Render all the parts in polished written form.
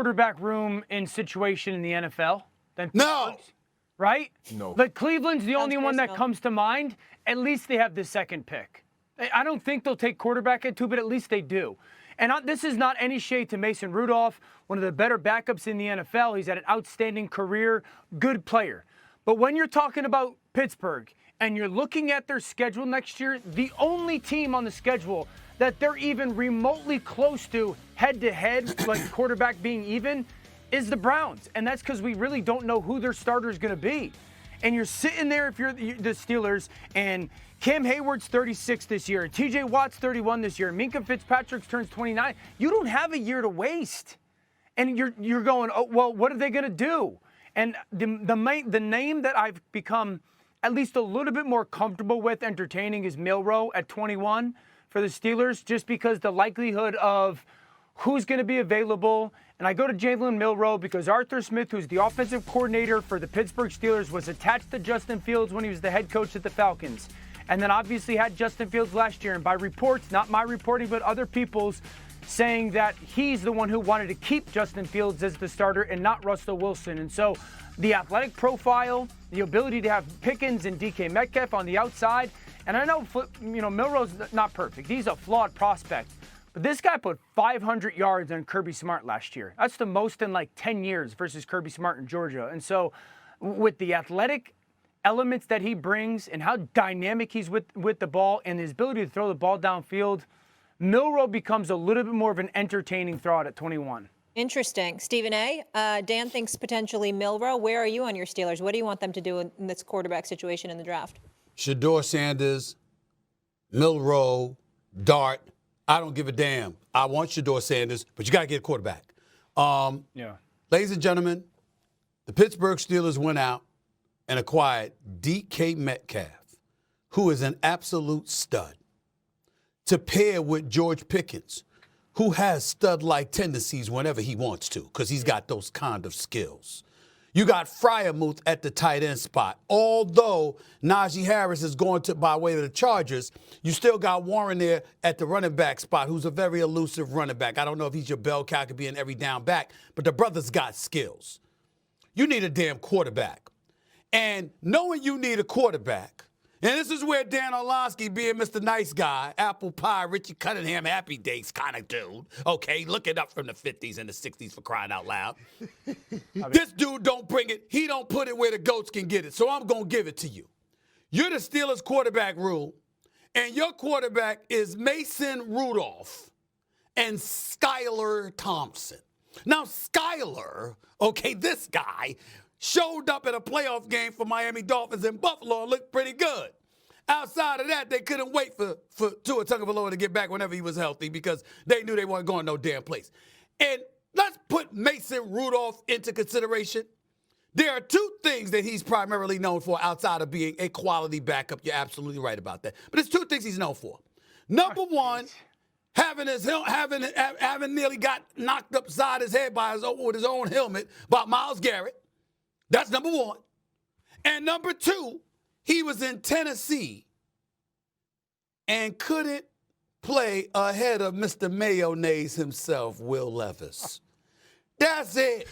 quarterback room and situation in the NFL than No. right? No. But Cleveland's the only one that comes to mind. At least they have the second pick. I don't think they'll take quarterback at 2, but at least they do. And this is not any shade to Mason Rudolph, one of the better backups in the NFL. He's had an outstanding career, good player. But when you're talking about Pittsburgh and you're looking at their schedule next year, the only team on the schedule that they're even remotely close to head-to-head, like quarterback being even, is the Browns. And that's because we really don't know who their starter is going to be. And you're sitting there if you're the Steelers, and Cam Hayward's 36 this year, TJ Watt's 31 this year, Minkah Fitzpatrick turns 29. You don't have a year to waste. And you're going, oh, well, what are they going to do? And the name that I've become at least a little bit more comfortable with entertaining is Milroe at 21 for the Steelers, just because the likelihood of who's going to be available. And I go to Jalen Milroe because Arthur Smith, who's the offensive coordinator for the Pittsburgh Steelers, was attached to Justin Fields when he was the head coach at the Falcons. And then obviously had Justin Fields last year. And by reports, not my reporting, but other people's, saying that he's the one who wanted to keep Justin Fields as the starter and not Russell Wilson. And so the athletic profile, the ability to have Pickens and DK Metcalf on the outside. And I know, Milroe's not perfect. He's a flawed prospect. But this guy put 500 yards on Kirby Smart last year. That's the most in like 10 years versus Kirby Smart in Georgia. And so with the athletic elements that he brings and how dynamic he's with the ball and his ability to throw the ball downfield, Milroe becomes a little bit more of an entertaining throw at 21. Interesting. Stephen A., Dan thinks potentially Milroe. Where are you on your Steelers? What do you want them to do in this quarterback situation in the draft? Shedeur Sanders, Milroe, Dart. I don't give a damn. I want Shedeur Sanders, but you got to get a quarterback. Ladies and gentlemen, the Pittsburgh Steelers went out and acquired DK Metcalf, who is an absolute stud, to pair with George Pickens, who has stud-like tendencies whenever he wants to, because he's got those kind of skills. You got Freiermuth at the tight end spot. Although Najee Harris is going by way of the Chargers, you still got Warren there at the running back spot, who's a very elusive running back. I don't know if he's your bell cow, could be an every down back, but the brother's got skills. You need a damn quarterback. And knowing you need a quarterback, and this is where Dan Orlovsky, being Mr. Nice Guy, apple pie, Richie Cunningham, happy days kind of dude, okay, look it up from the 50s and the 60s for crying out loud. This dude don't bring it. He don't put it where the goats can get it, so I'm going to give it to you. You're the Steelers quarterback room, and your quarterback is Mason Rudolph and Skylar Thompson. Now, Skylar, okay, this guy showed up at a playoff game for Miami Dolphins in Buffalo and looked pretty good. Outside of that, they couldn't wait for Tua Tagovailoa to get back whenever he was healthy because they knew they weren't going no damn place. And let's put Mason Rudolph into consideration. There are two things that he's primarily known for outside of being a quality backup. You're absolutely right about that. But there's two things he's known for. Number one, having nearly got knocked upside his head with his own helmet by Myles Garrett. That's number one. And number two, he was in Tennessee and couldn't play ahead of Mr. Mayonnaise himself, Will Levis. That's it.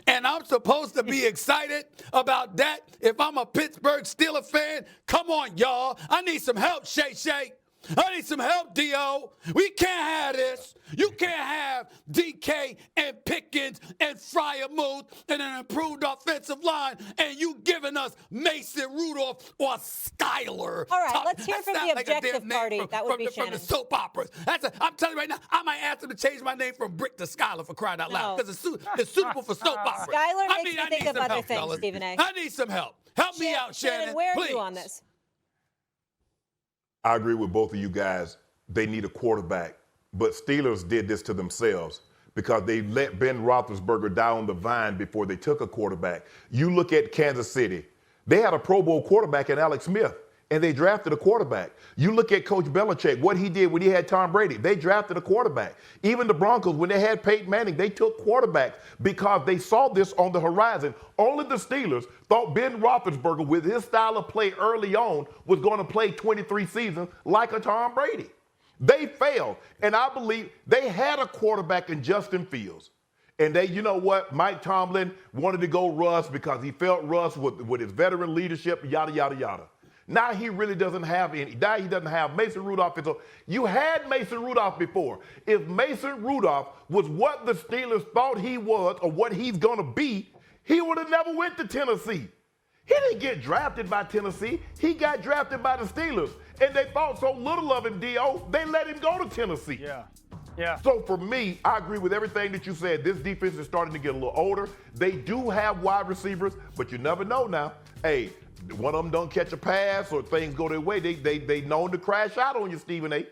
And I'm supposed to be excited about that if I'm a Pittsburgh Steelers fan? Come on, y'all. I need some help, Shay Shay. I need some help, D.O. We can't have this. You can't have DK and Pickens and Freiermuth and an improved offensive line and you giving us Mason Rudolph or Skylar. All right, let's hear from the objective party. That would be Shannon. From the soap operas. I'm telling you right now, I might ask them to change my name from Brick to Skylar for crying out loud because it's suitable for soap operas. Skylar makes me think of other things, Stephen A. I need some help. Help me out, Shannon. Where please. are you on this? I agree with both of you guys. They need a quarterback. But Steelers did this to themselves because they let Ben Roethlisberger die on the vine before they took a quarterback. You look at Kansas City. They had a Pro Bowl quarterback in Alex Smith, and they drafted a quarterback. You look at Coach Belichick, what he did when he had Tom Brady. They drafted a quarterback. Even the Broncos, when they had Peyton Manning, they took quarterbacks because they saw this on the horizon. Only the Steelers thought Ben Roethlisberger, with his style of play early on, was going to play 23 seasons like a Tom Brady. They failed, and I believe they had a quarterback in Justin Fields. And they, you know what? Mike Tomlin wanted to go Russ because he felt Russ with his veteran leadership, yada, yada, yada. Now he really doesn't have any. Now he doesn't have Mason Rudolph. You had Mason Rudolph before. If Mason Rudolph was what the Steelers thought he was or what he's going to be, he would have never went to Tennessee. He didn't get drafted by Tennessee. He got drafted by the Steelers. And they thought so little of him, D.O., they let him go to Tennessee. Yeah. Yeah. So for me, I agree with everything that you said. This defense is starting to get a little older. They do have wide receivers, but you never know now. Hey, one of them don't catch a pass or things go their way. They known to crash out on you, Stephen A.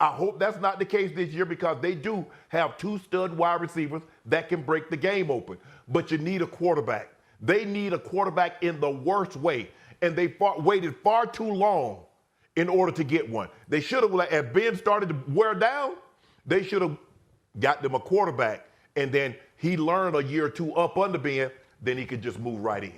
I hope that's not the case this year because they do have 2 stud wide receivers that can break the game open. But you need a quarterback. They need a quarterback in the worst way. And they waited far too long in order to get one. They should have, as Ben started to wear down, they should have got them a quarterback. And then he learned a year or two up under Ben, then he could just move right in.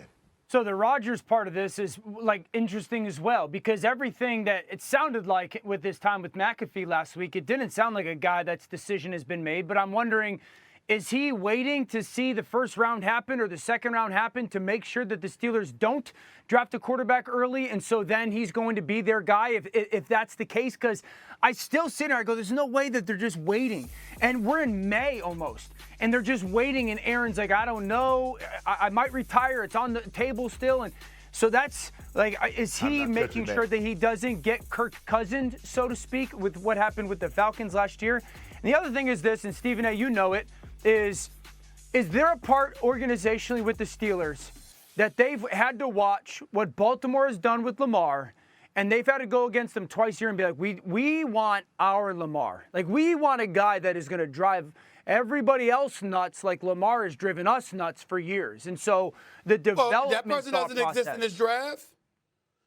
So the Rodgers part of this is like interesting as well, because everything that it sounded like with his time with McAfee last week, it didn't sound like a guy that's decision has been made. But I'm wondering, is he waiting to see the first round happen or the second round happen to make sure that the Steelers don't draft a quarterback early? And so then he's going to be their guy if that's the case? Because I still sit there, I go, there's no way that they're just waiting. And we're in May almost. And they're just waiting. And Aaron's like, I don't know. I might retire. It's on the table still. And so that's like, is he making sure that he doesn't get Kirk Cousins, so to speak, with what happened with the Falcons last year? And the other thing is this, and Stephen A., you know it, is there a part organizationally with the Steelers that they've had to watch what Baltimore has done with Lamar, and they've had to go against them twice a year and be like, we want our Lamar. Like, we want a guy that is going to drive everybody else nuts like Lamar has driven us nuts for years. And so the development that person doesn't exist in this draft?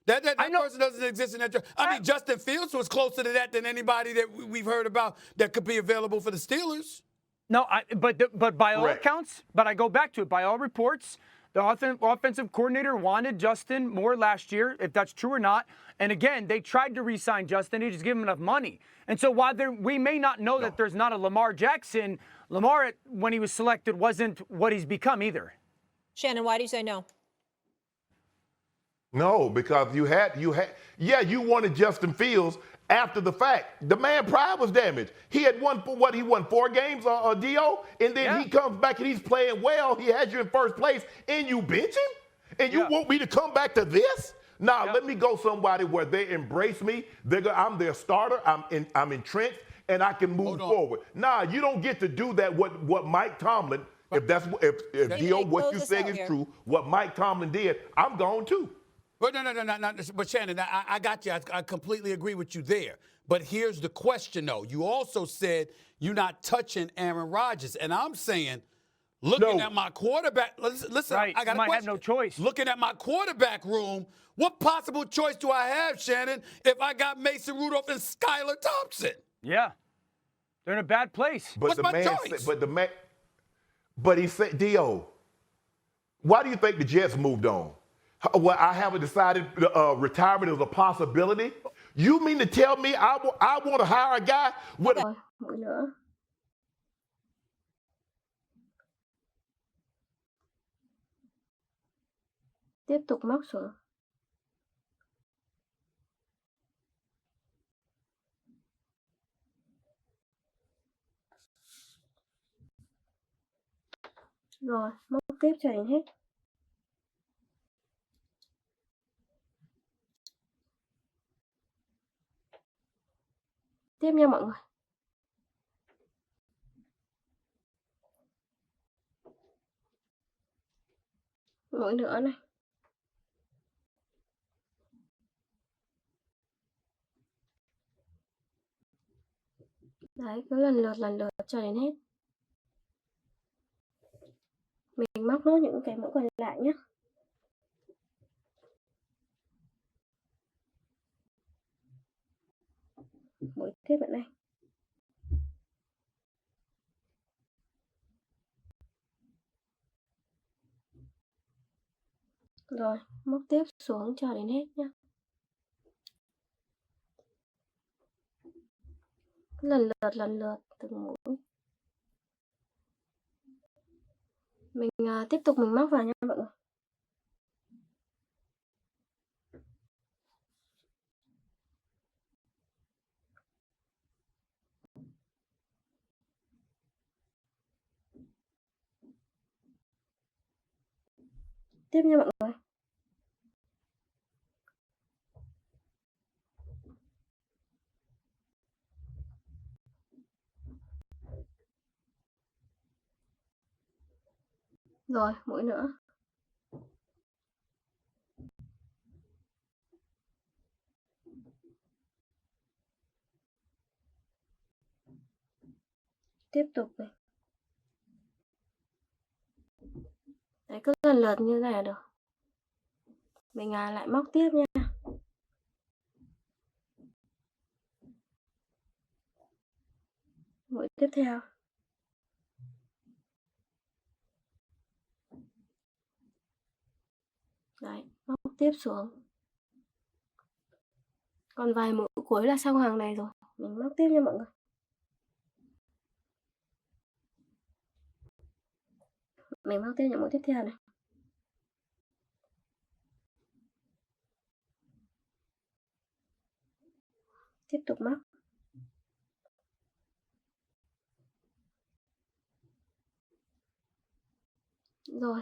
That person doesn't exist in that draft. I mean, Justin Fields was closer to that than anybody that we've heard about that could be available for the Steelers. No, but by all accounts, but I go back to it, by all reports, the offensive coordinator wanted Justin more last year, if that's true or not. And again, they tried to re-sign Justin. He just gave him enough money. And so while we may not know that there's not a Lamar Jackson, Lamar, when he was selected, wasn't what he's become either. Shannon, why do you say no? No, because you wanted Justin Fields after the fact. The man pride was damaged. He had won 4 games on DO, and then he comes back and he's playing well. He has you in first place, and you bench him? And you want me to come back to this? Nah, let me go somebody where they embrace me. I'm their starter. I'm entrenched, and I can move forward. Nah, you don't get to do that. What Mike Tomlin, if DO, what you saying is true, what Mike Tomlin did, I'm gone too. But no. But Shannon, I got you. I completely agree with you there. But here's the question, though. You also said you're not touching Aaron Rodgers, and I'm saying, looking at my quarterback. Listen, I got a question. Might have no choice. Looking at my quarterback room, what possible choice do I have, Shannon, if I got Mason Rudolph and Skylar Thompson? Yeah, they're in a bad place. But What's my choice? But he said, D.O., why do you think the Jets moved on? Well, I haven't decided retirement is a possibility. You mean to tell me I want to hire a guy with a... Mũi nữa. Tiếp tục móc xuống. Rồi, móc tiếp cho đến hết. Tiếp nha mọi người. Mũi nữa này. Đấy, cứ lần lượt cho đến hết. Mình móc nốt những cái mũi còn lại nhé. Mũi tiếp ở đây. Rồi, móc tiếp xuống cho đến hết nhé. Lần lượt từng mũi. Mình tiếp tục mình móc vào nha mọi người. Tiếp nha mọi người. Rồi, mũi nữa. Tiếp tục này. Đấy, cứ lần lượt như thế này là được. Mình lại móc tiếp nha. Mũi tiếp theo. Đấy, móc tiếp xuống. Còn vài mũi cuối là xong hàng này rồi. Mình móc tiếp nha mọi người. Mình móc tiếp những mũi tiếp theo này. Tiếp tục móc. Rồi,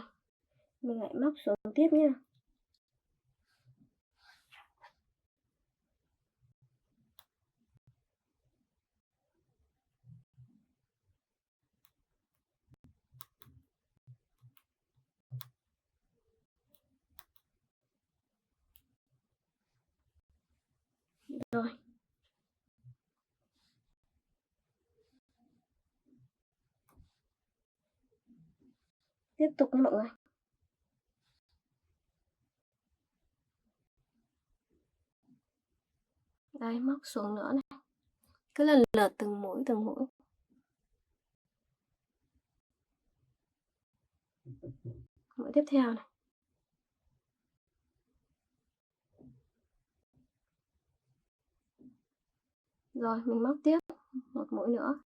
mình lại móc xuống tiếp nha. Rồi. Tiếp tục nha mọi người. Đây, móc xuống nữa này. Cứ lần lượt từng mũi từng mũi. Mũi tiếp theo này. Rồi, mình móc tiếp một mũi nữa.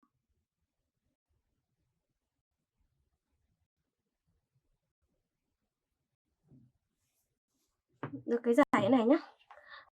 Được cái dải này nhá.